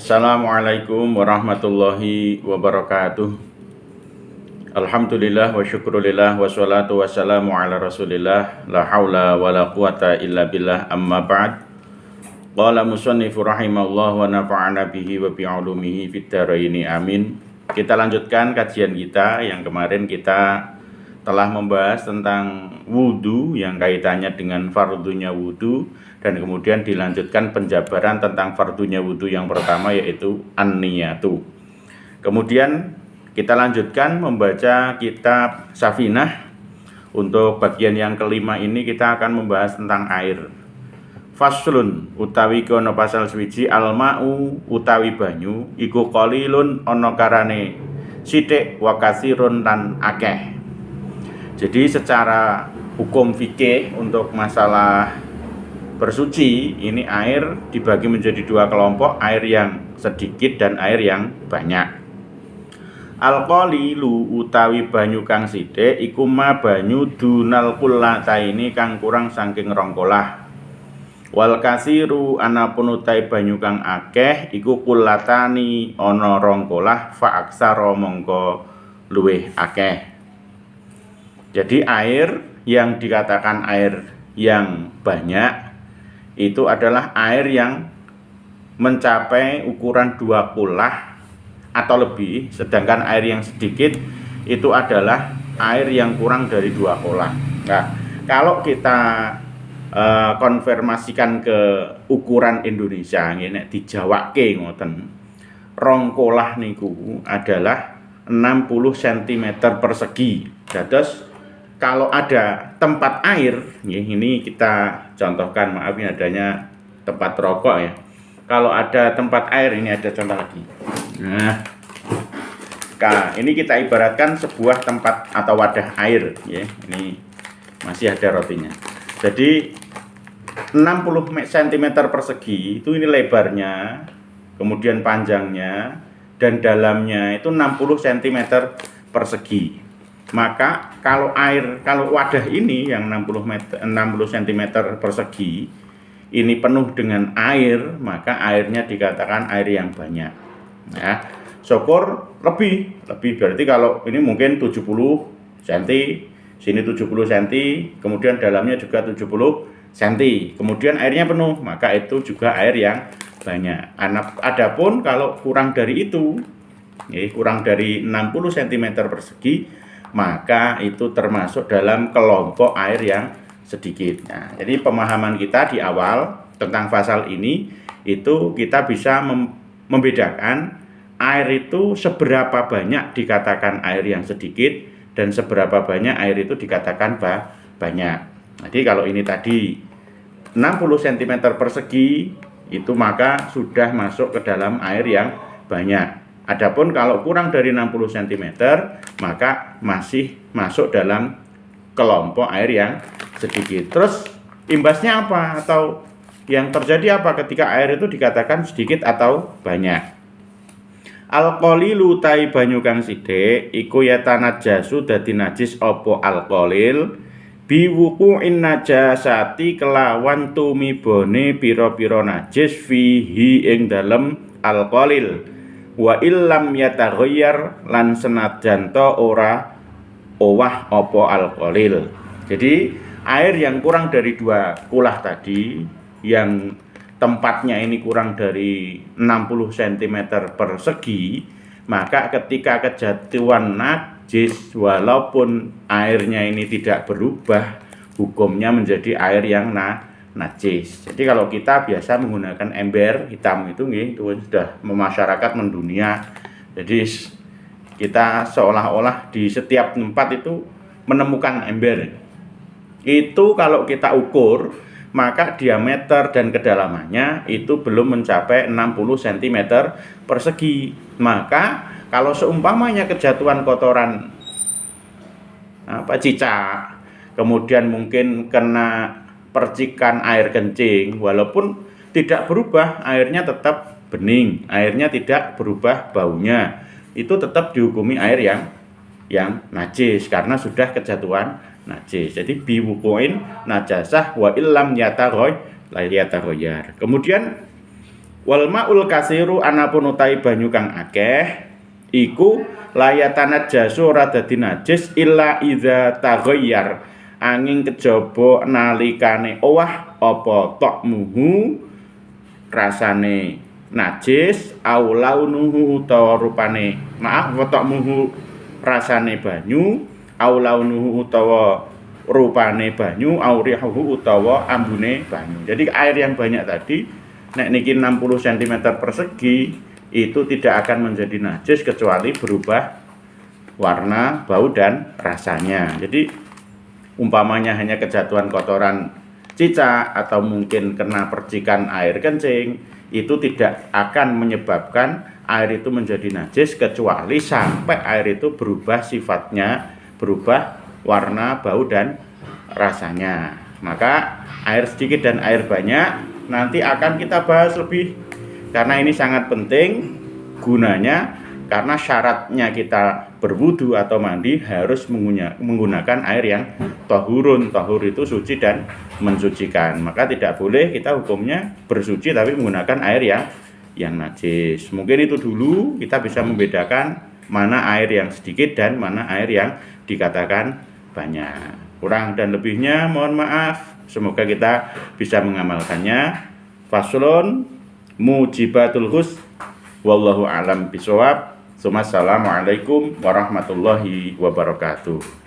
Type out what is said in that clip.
Assalamualaikum warahmatullahi wabarakatuh. Alhamdulillah wa syukrulillah wassalatu wassalamu ala rasulillah la haula wa la quwata illa billah amma ba'd. Qala musannifu rahimahullah wa nafa'ana bihi wa bi'ulumihi fid dharaini amin. Kita lanjutkan kajian kita yang kemarin kita telah membahas tentang wudhu yang kaitannya dengan fardunya wudhu, dan kemudian dilanjutkan penjabaran tentang fardunya wudhu yang pertama yaitu an-niyatu. Kemudian kita lanjutkan membaca kitab Safinah. Untuk bagian yang kelima ini kita akan membahas tentang air. Faslun utawi kono pasal swiji alma'u utawi banyu iku qalilun ana karane sithik wa katsirun lan akeh. Jadi secara hukum fikih untuk masalah bersuci ini air dibagi menjadi dua kelompok, air yang sedikit dan air yang banyak. Al-qalilu utawi banyu kang sithik iku ma banyu dunal qullataini kang kurang saking rong kolah. Wal kasiru anapun utawi banyu kang akeh iku qullatani ana rong kolah fa aksara mongko luwih akeh. Jadi air yang dikatakan air yang banyak itu adalah air yang mencapai ukuran 2 kulah atau lebih, sedangkan air yang sedikit itu adalah air yang kurang dari 2 kulah. Nah, kalau kita konfirmasikan ke ukuran Indonesia ini dijawake ngoten. Rong kolah niku adalah 60 cm persegi. Dados kalau ada tempat air, ini kita contohkan, maaf ini adanya tempat rokok ya. Kalau ada tempat air, ini ada contoh lagi. Nah, ini kita ibaratkan sebuah tempat atau wadah air, ya. Ini masih ada rotinya. Jadi 60 cm persegi itu ini lebarnya, kemudian panjangnya dan dalamnya itu 60 cm persegi. Maka kalau wadah ini yang 60 cm persegi ini penuh dengan air, maka airnya dikatakan air yang banyak. Ya, syukur lebih berarti kalau ini mungkin 70 cm, sini 70 cm, kemudian dalamnya juga 70 cm, kemudian airnya penuh, maka itu juga air yang banyak. Adapun kalau kurang dari itu, kurang dari 60 cm persegi, maka itu termasuk dalam kelompok air yang sedikit. Nah, jadi pemahaman kita di awal tentang pasal ini itu kita bisa membedakan air itu seberapa banyak dikatakan air yang sedikit dan seberapa banyak air itu dikatakan banyak. Jadi kalau ini tadi 60 cm persegi itu maka sudah masuk ke dalam air yang banyak. Adapun kalau kurang dari 60 cm maka masih masuk dalam kelompok air yang sedikit. Terus imbasnya apa atau yang terjadi apa ketika air itu dikatakan sedikit atau banyak? Al-qalilu tai banyu kang sithik iku yatanajasu dadi najis apa al-qalil biwuqu'in najasati kelawan tumibone pira-pira najis fihi ing dalem al-qalil. Wa illam yataghayyar lan senajan to ora owah apa alqalil. Jadi air yang kurang dari 2 kulah tadi yang tempatnya ini kurang dari 60 cm persegi, maka ketika kejatuhan najis walaupun airnya ini tidak berubah, hukumnya menjadi air yang najis. Jadi kalau kita biasa menggunakan ember hitam itu sudah memasyarakat mendunia. Jadi kita seolah-olah di setiap tempat itu menemukan ember. Itu kalau kita ukur, maka diameter dan kedalamannya itu belum mencapai 60 cm persegi. Maka kalau seumpamanya kejatuhan kotoran cicak, kemudian mungkin kena percikan air kencing, walaupun tidak berubah, airnya tetap bening, airnya tidak berubah baunya, itu tetap dihukumi air yang najis karena sudah kejatuhan najis. Jadi biwukuin najasah wa illam yataghayyar. Kemudian Wal maul kasiru anapun utahi banyu kang akeh iku layatanat jasu ora dadi najis illa idza taghayyar angin kejaba nalikane owah apa tokmuhu rasane najis au launuhu utawa rupane tokmuhu rasane banyu au launuhu utawa rupane banyu au rihuhu utawa ambune banyu. Jadi air yang banyak tadi nek niki 60 cm persegi itu tidak akan menjadi najis kecuali berubah warna, bau dan rasanya. Jadi umpamanya hanya kejatuhan kotoran cicak atau mungkin kena percikan air kencing, itu tidak akan menyebabkan air itu menjadi najis kecuali sampai air itu berubah sifatnya, berubah warna, bau dan rasanya. Maka air sedikit dan air banyak nanti akan kita bahas lebih, karena ini sangat penting gunanya, karena syaratnya kita berwudu atau mandi harus menggunakan air yang tahurun. Tahur itu suci dan mensucikan, maka tidak boleh kita hukumnya bersuci tapi menggunakan air yang najis. Mungkin itu dulu, kita bisa membedakan mana air yang sedikit dan mana air yang dikatakan banyak. Kurang dan lebihnya mohon maaf. Semoga kita bisa mengamalkannya. Faslun mujibatul husn wallahu alam bisawab. Assalamualaikum warahmatullahi wabarakatuh.